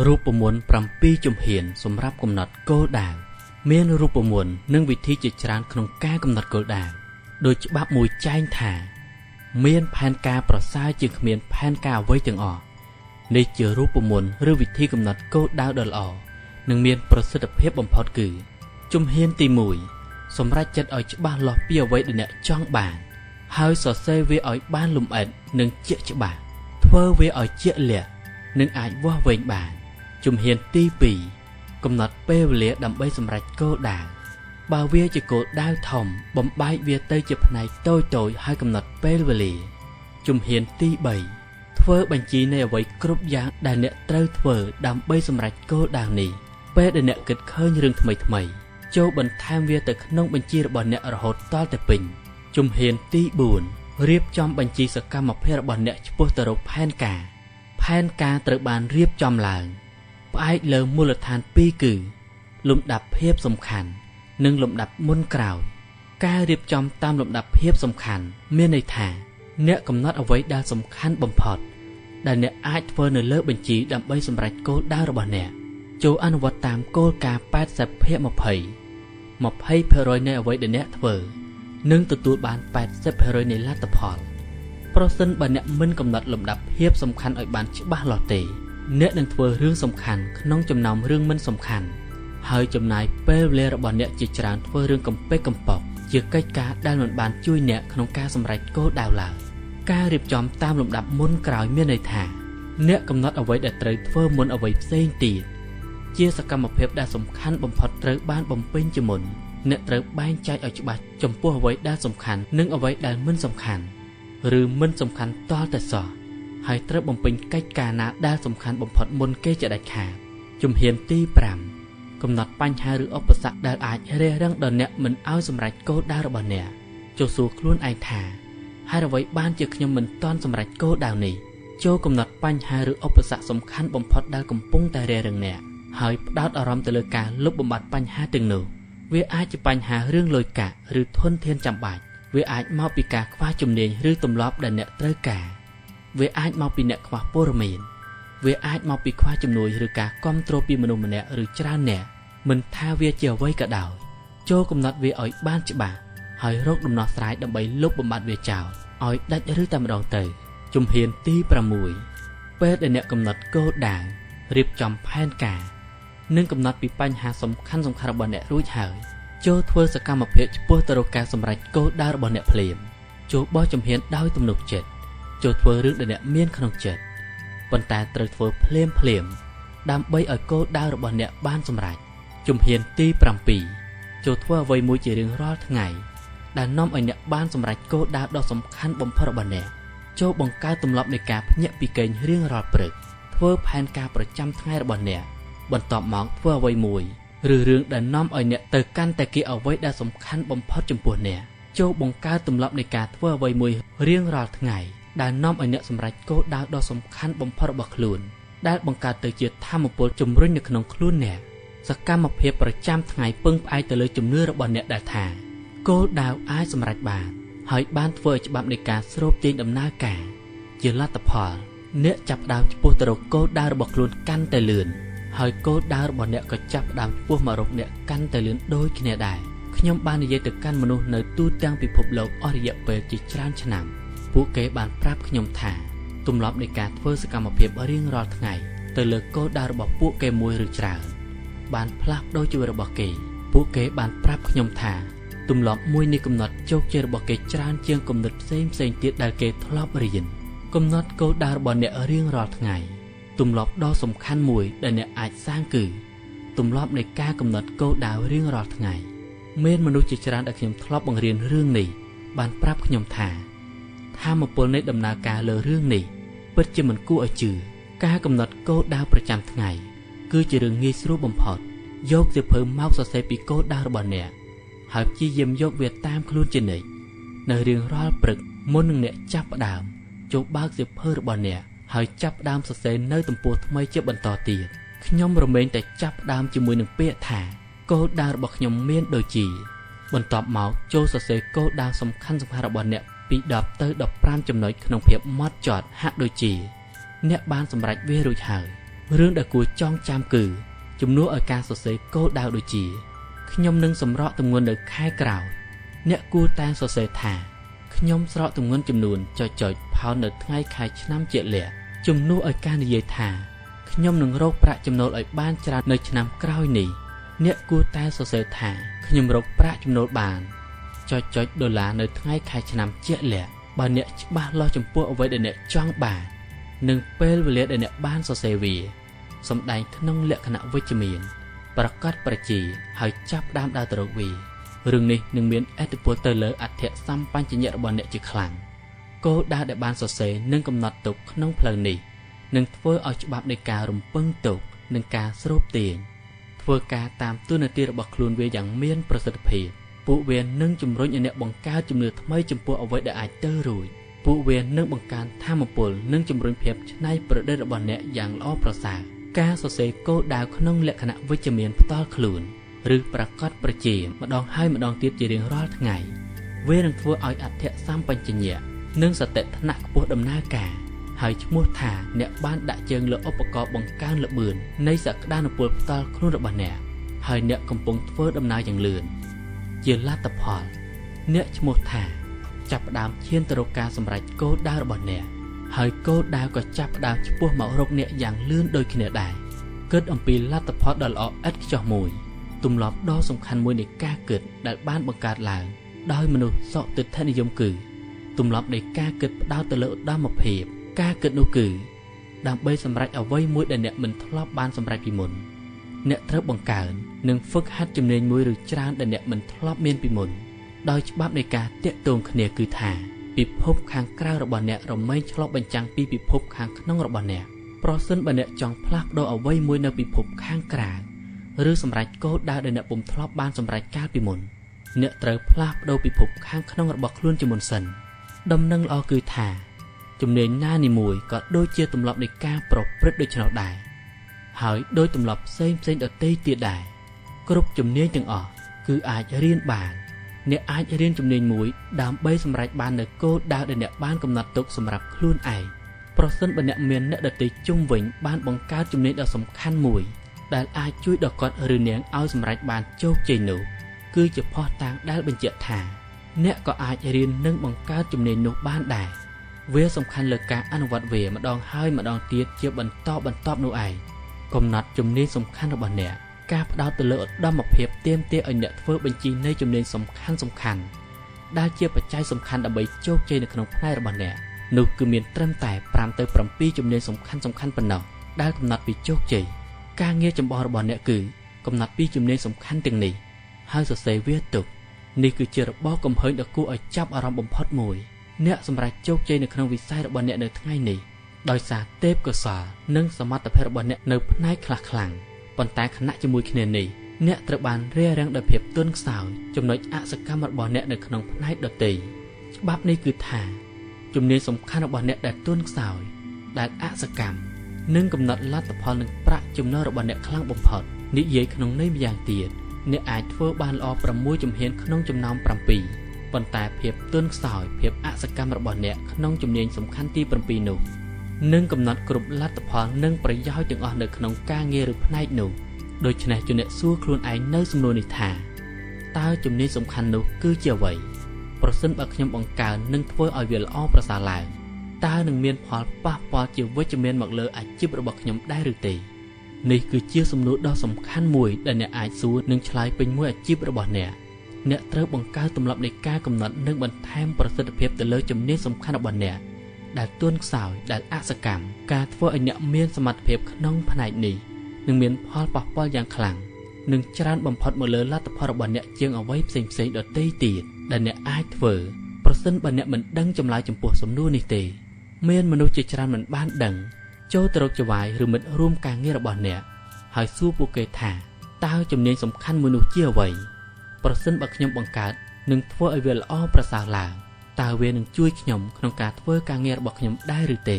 រូបមន្ត7ជំហានសម្រាប់កំណត់គោលដៅមានរូបមន្តនិងវិធីជាច្រើនក្នុងការកំណត់គោលដៅដោយច្បាប់មួយចែងថាមានផែនការប្រសើរជាងគ្មានផែនការអ្វីទាំងអស់នេះជារូបមន្តឬវិធីកំណត់គោលដៅដ៏ល្អនិងមានប្រសិទ្ធភាពបំផុតគឺជំហានទី1សម្រេចចិត្តឲ្យច្បាស់លាស់ពីអ្វីដែលអ្នកចង់បានហើយសរសេរវាឲ្យបានលម្អិតនិងជាក់ច្បាស់ធ្វើវាឲ្យជាក់លាក់និងអាចវាស់វែងបានជំហានទី2កំណត់ពេលវេលាដើម្បីសម្រេចគោលដៅបើវាជាគោលដៅធំបំបែកវាទៅជាផ្នែកតូចៗហើយកំណត់ពេលវេលាជំហានទី3ធ្វើបញ្ជីនៃអ្វីគ្រប់យ៉ាងដែលអ្នកត្រូវធ្វើដើម្បីសម្រេចគោលដៅនេះពេលដែលអ្នកគិតឃើញរឿងថ្មីៗចូលបន្ថែមវាទៅក្នុងបញ្ជីរបស់អ្នករហូតដល់តែពេញជំហានទី4រៀបចំបញ្ជីសកម្មភាពរបស់អ្នកឆ្ពោះទៅរកផែនការត្រូវបានរៀបចំឡើងផ្អែកលើមូលដ្ឋាន2គឺលំដាប់ភាពសំខាន់និងលំដាប់មុនក្រោយការរៀបចំតាមលំដាប់ភាពសំខាន់មានន័យថាអ្នកកំណត់អ្វីដែលសំខាន់បំផុតដែលអ្នកអាចធ្វើនៅលើបញ្ជីដើម្បីសម្រេចគោលដៅរបស់អ្នកចូលអនុវត្តតាមគោលការណ៍ 80/20% 20% នៃអ្វីដែលអ្នកធ្វើនឹងទទួលបាន 80% នៃលទ្ធផលប្រសិនបើអ្នកមិនកំណត់លំដាប់ភាពសំខាន់ឲ្យបានច្បាស់លាស់ទេអ្នកនឹងធ្វើរឿងសំខាន់ក្នុងចំណោមរឿងមិនសំខាន់ហើយចំណាយពេលវេលារបស់អ្នកជាច្រើនធ្វើរឿងកំពេចកំប៉ុកជាកិច្ចការដែលមិនបានជួយអ្នកក្នុងការសម្រេចគោលដៅឡើយការរៀបចំតាមលំដាប់មុនក្រោយមានន័យថាអ្នកកំណត់អ្វីដែលត្រូវធ្វើមុនអ្វីផ្សេងទៀតជាសកម្មភាពដែលសំខាន់បំផុតត្រូវបានបំពេញជាមុនអ្នកត្រូវបែងចែកឲ្យច្បាស់ចំពោះអ្វីដែលសំខាន់និងអ្វីដែលមិនសំខាន់ឬមិនសំខាន់ទាល់តែសោះហើយត្រូវបំពេញកិច្ចការណាដែលសំខាន់បំផុតមុនគេជាដាច់ខាតជំហានទី5កំណត់បញ្ហាឬឧបសគ្គដែលអាចរារាំងដល់អ្នកមិនឲ្យសម្រេចគោលដៅរបស់អ្នកចូលសួរខ្លួនឯងថាហេតុអ្វីបានជាខ្ញុំមិនទាន់សម្រេចគោលដៅនេះចូលកំណត់បញ្ហាឬឧបសគ្គសំខាន់បំផុតដែលកំពុងតែរារាំងអ្នកហើយផ្ដោតអារម្មណ៍ទៅលើការលុបបំបាត់បញ្ហាទាំងនោះវាអាចជាបញ្ហារឿងលុយកាក់ឬធនធានចាំបាច់វាអាចមកពីការខ្វះជំនាញឬទម្លាប់ដែលអ្នកត្រូវការវាអាចមកពីអ្នកខ្វះព័ត៌មានវាអាចមកពីខ្វះជំនួយឬការគាំទ្រពីមនុស្សម្នាក់ឬច្រើនអ្នកមិនថាវាជាអ្វីក៏ដោយចូលកំណត់វាឲ្យបានច្បាស់ហើយរកដំណោះស្រាយដើម្បីលុបបំបាត់វាចោលឲ្យដាច់ឬតែម្ដងទៅជំហានទី6ពេលដែលអ្នកកំណត់គោលដៅរៀបចំផែនការនិងកំណត់ពីបញ្ហាសំខាន់របស់អ្នករួចហើយចូលធ្វើសកម្មភាពឆ្ពោះទៅរកការសម្រេចគោលដៅរបស់អ្នកភ្លាមចូលបោះជំហានដោយទំនុកចិត្តចូលធ្វើរឿងដែលអ្នកមានក្នុងចិត្តប៉ុន្តែត្រូវធ្វើភ្លាមដើម្បីឲ្យគោលដៅរបស់អ្នកបានសម្រេចជំហានទី7ចូលធ្វើអ្វីមួយជារៀងរាល់ថ្ងៃដែលនាំឲ្យអ្នកបានសម្រេចគោលដៅដ៏សំខាន់បំផុតរបស់អ្នកចូលបង្កើតទម្លាប់នៃការភ្ញាក់ពីគេងរៀងរាល់ព្រឹកធ្វើផែនការប្រចាំថ្ងៃរបស់អ្នកបន្ទាប់មកធ្វើអ្វីមួយឬរឿងដែលនាំឲ្យអ្នកទៅកាន់តែគៀអ្វីដែលសំខាន់បំផុតចំពោះអ្នកចូលបង្កើតទម្លាប់នៃការធ្វើអ្វីមួយរៀងរាល់ថ្ងៃដែលនាំឲ្យអ្នកសម្រេចគោលដៅដ៏សំខាន់បំផុតរបស់ខ្លួនដែលបង្កើតទៅជាថាមពលជំរុញនៅក្នុងខ្លួនអ្នកសកម្មភាពប្រចាំថ្ងៃពឹងផ្អែកទៅលើជំនឿរបស់អ្នកដែលថាគោលដៅអាចសម្រេចបានហើយបានធ្វើឲ្យច្បាប់នៃការស្រូបទាញដំណើរការជាលទ្ធផលអ្នកចាប់ផ្ដើមឆ្ពោះទៅរកគោលដៅរបស់ខ្លួនកាន់តែលឿនហើយគោលដៅរបស់អ្នកក៏ចាប់ផ្ដើមឆ្ពោះមករកអ្នកកាន់តែលឿនដូចគ្នាដែរខ្ញុំបាននិយាយទៅកាន់មនុស្សនៅទូទាំងពិភពលោកអស់រយៈពេលជាច្រើនឆ្នាំពួកគេបានប្រាប់ខ្ញុំថាទម្លាប់នៃការធ្វើសកម្មភាពរៀងរាល់ថ្ងៃទៅលើគោលដៅរបស់ពួកគេមួយឬច្រើនបានផ្លាស់ប្ដូរជីវិតរបស់គេពួកគេបានប្រាប់ខ្ញុំថាទម្លាប់មួយនេះកំណត់ជោគជ័យរបស់គេច្រើនជាងគំនិតផ្សេងទៀតដែលគេធ្លាប់រៀនកំណត់គោលដៅរបស់អ្នករៀងរាល់ថ្ងៃទម្លាប់ដ៏សំខាន់មួយដែលអ្នកអាចសាងគឺទម្លាប់នៃការកំណត់គោលដៅរៀងរាល់ថ្ងៃមានមនុស្សជាច្រើនដែលខ្ញុំធ្លាប់បង្រៀនរឿងនេះបានប្រាប់ខ្ញុំថាថាមពលនៃដំណើរការលើរឿងនេះពិតជាមិនគួរឲ្យជឿការកំណត់គោលដៅប្រចាំថ្ងៃគឺជារឿងងាយស្រួលបំផុតយកសៀវភៅមកសរសេរពីគោលដៅរបស់អ្នកហើយព្យាយាមយកវាតាមខ្លួនជានិច្ចនៅរៀងរាល់ព្រឹកមុននឹងអ្នកចាប់ផ្ដើមចូលបើកសៀវភៅរបស់អ្នកហើយចាប់ផ្ដើមសរសេរនៅទំព័រថ្មីជាបន្តទៀតខ្ញុំរមែងតែចាប់ផ្ដើមជាមួយនឹងពាក្យថាគោលដៅរបស់ខ្ញុំមានដូចជាបន្ទាប់មកចូលសរសេរគោលដៅសំខាន់របស់អ្នកពី10ទៅ15ចំណុចក្នុងភាពម៉ត់ចត់ហាក់ដូចជាអ្នកបានសម្រេចវារួចហើយ រឿងដែលគួរចងចាំគឺជំនួសឲ្យការសរសេរគោលដៅដូចជាខ្ញុំនឹងសម្រកទម្ងន់នៅខែក្រោយអ្នកគួរតែសរសេរថាខ្ញុំស្រកទម្ងន់ចំនួនចុចផោននៅថ្ងៃខែឆ្នាំជាក់លាក់ជំនួសឲ្យការនិយាយថាខ្ញុំនឹងរកប្រាក់ចំណូលឲ្យបានច្រើននៅឆ្នាំក្រោយនេះអ្នកគួរតែសរសេរថាខ្ញុំរកប្រាក់ចំណូលបានចុចដុល្លារនៅថ្ងៃខែឆ្នាំជាក់លាក់បើអ្នកច្បាស់លាស់ចំពោះអ្វីដែលអ្នកចង់បាននិងពេលវេលាដែលអ្នកបានសរសេរវាសម្ដែងក្នុងលក្ខណៈវិជ្ជមានប្រកាសប្រជាហើយចាប់ផ្ដើមដើរទៅរកវារឿងនេះនឹងមានឥទ្ធិពលទៅលើអធិសម្បញ្ញញ្ញៈរបស់អ្នកជាខ្លាំងគោលដៅដែលបានសរសេរនិងកំណត់ទុកក្នុងផ្លូវនេះនឹងធ្វើឲ្យច្បាប់នៃការរំពឹងទុកនិងការស្រូបទាញធ្វើការតាមទូនាទីរបស់ខ្លួនវាយ៉ាងមានប្រសិទ្ធភាពពួកវានឹងជំរុញឲ្យអ្នកបង្កើតជំនឿថ្មីចំពោះអ្វីដែលអាចទៅរួចពួកវានឹងបង្កើនថាមពលនិងជំរុញភាពច្នៃប្រឌិតរបស់អ្នកយ៉ាងល្អប្រសើរការសរសេរគោលដៅក្នុងលក្ខណៈវិជ្ជមានផ្ទាល់ខ្លួនឬប្រកាសប្រជាម្ដងហើយម្ដងទៀតជារៀងរាល់ថ្ងៃវានឹងធ្វើឲ្យអធិសម្បញ្ញៈនិងសតិថ្នាក់ខ្ពស់ដំណើរការហើយឈ្មោះថាអ្នកបានដាក់ជើងលើឧបករណ៍បង្កើនល្បឿននៃសក្តានុពលផ្ទាល់ខ្លួនរបស់អ្នកហើយអ្នកកំពុងធ្វើដំណើរយ៉ាងលឿនជាលទ្ធផលអ្នកឈ្មោះថាចាប់ផ្ដើមឈានទៅរកការសម្រេចគោលដៅរបស់អ្នកហើយគោលដៅក៏ចាប់ផ្ដើមឆ្ពោះមករកអ្នកយ៉ាងលឿនដូចគ្នាដែរគិតអំពីលទ្ធផលដ៏ល្អឥតខ្ចោះមួយទម្លាប់ដ៏សំខាន់មួយនៃការគិតដែលបានបង្កើតឡើងដោយមនុស្សសុទិដ្ឋិនិយមគឺទម្លាប់នៃការគិតផ្ដោតទៅលើឧត្តមភាពការគិតនោះគឺដើម្បីសម្រេចអ្វីមួយដែលអ្នកមិនធ្លាប់បានសម្រេចពីមុនអ្នកត្រូវបង្កើននិងហ្វឹកហាត់ជំនាញមួយឬច្រើនដែលអ្នកមិនធ្លាប់មានពីមុនដោយច្បាប់នៃការតាក់ទងគ្នាគឺថាពិភពខាងក្រៅរបស់អ្នករមែងឆ្លុះបញ្ចាំងពីពិភពខាងក្នុងរបស់អ្នកប្រសិនបើអ្នកចង់ផ្លាស់ប្ដូរអ្វីមួយនៅពិភពខាងក្រៅឬសម្រេចគោលដៅដែលអ្នកពុំធ្លាប់បានសម្រេចកាលពីមុនអ្នកត្រូវផ្លាស់ប្ដូរពិភពខាងក្នុងរបស់ខ្លួនជាមុនសិនដំណឹងល្អគឺថាជំនាញណានីមួយក៏ដូចជាទម្លាប់នៃការប្រព្រឹត្តដូច្នោះដែរហើយដោយទម្លាប់ផ្សេងដទៃទៀតដែរគ្រប់ជំនាញទាំងអស់គឺអាចរៀនបានអ្នកអាចរៀនជំនាញមួយដើម្បីសម្រេចបាននូវគោលដៅដែលអ្នកបានកំណត់ទុកសម្រាប់ខ្លួនឯងប្រសិនបើអ្នកមានអ្នកដទៃជុំវិញបានបង្កើតជំនាញដ៏សំខាន់មួយដែលអាចជួយដល់គាត់ឬនាងឲ្យសម្រេចបានជោគជ័យនោះគឺជាភស្តុតាងដែលបញ្ជាក់ថាអ្នកក៏អាចរៀននិងបង្កើតជំនាញនោះបានដែរវាសំខាន់លើការអនុវត្តវាម្ដងហើយម្ដងទៀតជាបន្តបន្ទាប់នោះឯងកំណត់ជំនាញសំខាន់របស់អ្នកការផ្ដោតទៅលើឧត្តមភាពទាមទារឲ្យអ្នកធ្វើបញ្ជីនៃជំនាញសំខាន់ដែលជាបច្ច័យសំខាន់ដើម្បីជោគជ័យនៅក្នុងផ្នែករបស់អ្នកនោះគឺមានត្រឹមតែ5ទៅ7ជំនាញសំខាន់ប៉ុណ្ណោះដែលកំណត់ពីជោគជ័យការងារចម្បងរបស់អ្នកគឺកំណត់ពីជំនាញសំខាន់ទាំងនេះហើយសរសេរវាទុកនេះគឺជារបបកំហឹងដ៏គួរឲ្យចាប់អារម្មណ៍បំផុតមួយអ្នកសម្រេចជោគជ័យនៅក្នុងវិស័យរបស់អ្នកនៅថ្ងៃនេះដោយសារទេពកោសល្យនិងសមត្ថភាពរបស់អ្នកនៅផ្នែកខ្លះខ្លាំងប៉ុន្តែខណៈជាមួយគ្នានេះអ្នកត្រូវបានរារាំងដោយភាពទន់ខ្សោយចំណុចអសកម្មរបស់អ្នកនៅក្នុងផ្នែកដទៃច្បាប់នេះគឺថាជំនាញសំខាន់របស់អ្នកដែលទន់ខ្សោយដែលអសកម្មនឹងកំណត់លទ្ធផលនិងប្រាក់ចំណូលរបស់អ្នកខ្លាំងបំផុតនិយាយក្នុងន័យម្យ៉ាងទៀតអ្នកអាចធ្វើបានល្អ6ជំហានក្នុងចំណោម7ប៉ុន្តែភាពទន់ខ្សោយភាពអសកម្មរបស់អ្នកក្នុងជំនាញសំខាន់ទី7នោះនឹងកំណត់គ្រប់លទ្ធផលនិងប្រយោជន៍ទាំងអស់នៅក្នុងការងារឬផ្នែកនោះដូច្នេះអ្នកសួរខ្លួនឯងនៅសំណួរនេះថាតើជំនាញសំខាន់នោះគឺជាអ្វីប្រសិនបើខ្ញុំបង្កើននិងធ្វើឲ្យវាល្អប្រសើរឡើងតើនឹងមានផលប៉ះពាល់ជាវិជ្ជមានមកលើអាជីពរបស់ខ្ញុំដែរឬទេនេះគឺជាសំណួរដ៏សំខាន់មួយដែលអ្នកអាចសួរនិងឆ្លើយពេញមួយអាជីពរបស់អ្នកត្រូវបង្កើតទម្លាប់នៃការកំណត់និងបន្ថែមប្រសិទ្ធភាពទៅលើជំនាញសំខាន់របស់អ្នកដែលទន់ខ្សោយដែលអសកម្មការធ្វើឲ្យអ្នកមានសមត្ថភាពក្នុងផ្នែកនេះនឹងមានផលប៉ះពាល់យ៉ាងខ្លាំងនិងច្រើនបំផុតមកលើលទ្ធផលរបស់អ្នកជាងអ្វីផ្សេងដទៃទៀតដែលអ្នកអាចធ្វើប្រសិនបើអ្នកមិនដឹងចម្លើយចំពោះសំណួរនេះទេមានមនុស្សជាច្រើនមិនបានដឹងចូលទៅរកចវាយឬមិត្តរួមការងាររបស់អ្នកហើយសួរពួកគេថាតើជំនាញសំខាន់មួយនោះជាអ្វីប្រសិនបើខ្ញុំបង្កើតនិងធ្វើឲ្យវាល្អប្រសើរឡើងតើវានឹងជួយខ្ញុំក្នុងការធ្វើការងាររបស់ខ្ញុំដែរឬទេ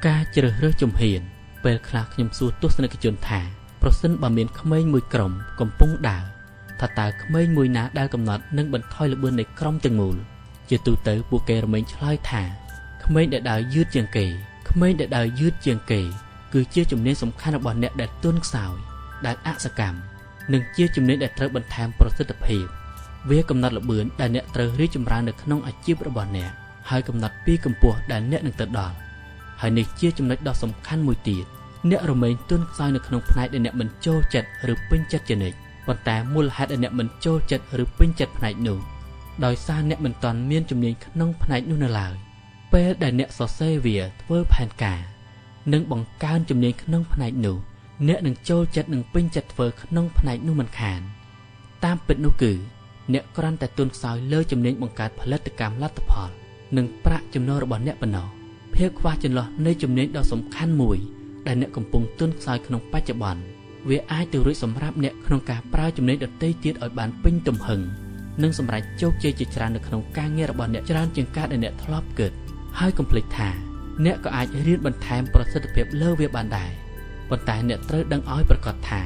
ការជ្រើសរើសជំហានពេលខ្លះខ្ញុំសួរទស្សនិកជនថាប្រសិនបើមានក្មេងមួយក្រុមកំពុងដើរថាតើក្មេងមួយណាដែលកំណត់និងបន្ថយល្បឿននៃក្រុមទាំងមូលជាទូទៅពួកគេរមែងឆ្លើយថាក្មេងដែលដើរយឺតជាងគេក្មេងដែលដើរយឺតជាងគេ គឺជាជំនាញសំខាន់របស់អ្នកដែលទន់ខ្សោយដែលអសកម្មនិងជាជំនាញដែលត្រូវបន្ថែមប្រសិទ្ធភាពវាកំណត់ល្បឿនដែលអ្នកត្រូវរីកចម្រើននៅក្នុងអាជីពរបស់អ្នកហើយកំណត់ពីកម្ពស់ដែលអ្នកនឹងទៅដល់ហើយនេះជាចំណុចដ៏សំខាន់មួយទៀតអ្នករមែងទន់ខ្សោយនៅក្នុងផ្នែកដែលអ្នកមិនចូលចិត្តឬពេញចិត្តជានិច្ចប៉ុន្តែមូលហេតុដែលអ្នកមិនចូលចិត្តឬពេញចិត្តផ្នែកនោះដោយសារអ្នកមិនទាន់មានជំនាញក្នុងផ្នែកនោះនៅឡើយពេលដែលអ្នកសរសេរវាធ្វើផែនការនិងបង្កើនជំនាញក្នុងផ្នែកនោះអ្នកនឹងចូលចិត្តនិងពេញចិត្តធ្វើក្នុងផ្នែកនោះមិនខានតាមពិតនោះគឺអ្នកគ្រាន់តែទន់ខ្សោយលើជំនាញបង្កើតផលិតកម្មលទ្ធផលនិងប្រាក់ចំណូលរបស់អ្នកប៉ុណ្ណោះភាពខ្វះចន្លោះនៃជំនាញដ៏សំខាន់មួយដែលអ្នកកំពុងទន់ខ្សោយក្នុងបច្ចុប្បន្នវាអាចទៅរួចសម្រាប់អ្នកក្នុងការប្រើជំនាញដទៃទៀតឲ្យបានពេញទំហឹងនិងសម្រេចជោគជ័យជាច្រើននៅក្នុងការងាររបស់អ្នកច្រើនជាងការដែលអ្នកធ្លាប់គិតហើយកុំភ្លេចថាអ្នកក៏អាចរៀនបន្ថែមប្រសិទ្ធភាពលើវាបានដែរប៉ុន្តែអ្នកត្រូវដឹងឲ្យប្រកបថា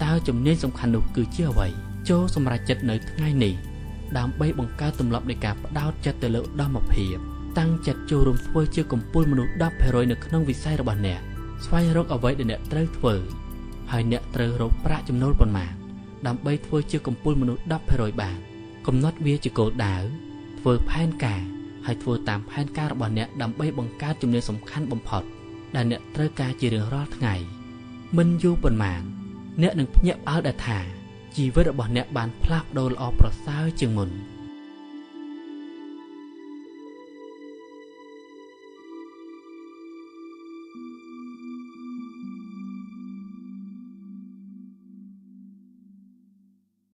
តើជំនាញសំខាន់នោះគឺជាអ្វីចូលសម្រេចចិត្តនៅថ្ងៃនេះដើម្បីបង្កើតទម្លាប់នៃការផ្ដោតចិត្តទៅលើឧត្តមភាពតាំងចិត្តចូលរួមធ្វើជាកំពូលមនុស្ស 10% នៅក្នុងវិស័យរបស់អ្នកស្វែងរកអ្វីដែលអ្នកត្រូវធ្វើហើយអ្នកត្រូវរកប្រាក់ចំណូលប៉ុន្មានដើម្បីធ្វើជាកំពូលមនុស្ស 10% បានកំណត់វាជាគោលដៅធ្វើផែនការហើយធ្វើតាមផែនការរបស់អ្នកដើម្បីបង្កើតជំនាញសំខាន់បំផុតដែលអ្នកត្រូវការជារៀងរាល់ថ្ងៃមិនយូរប៉ុន្មានអ្នកនឹងភ្ញាក់ផ្អើលដែលថាជីវិតរបស់អ្នកបានផ្លាស់ប្ដូរល្អប្រសើរជាងមុន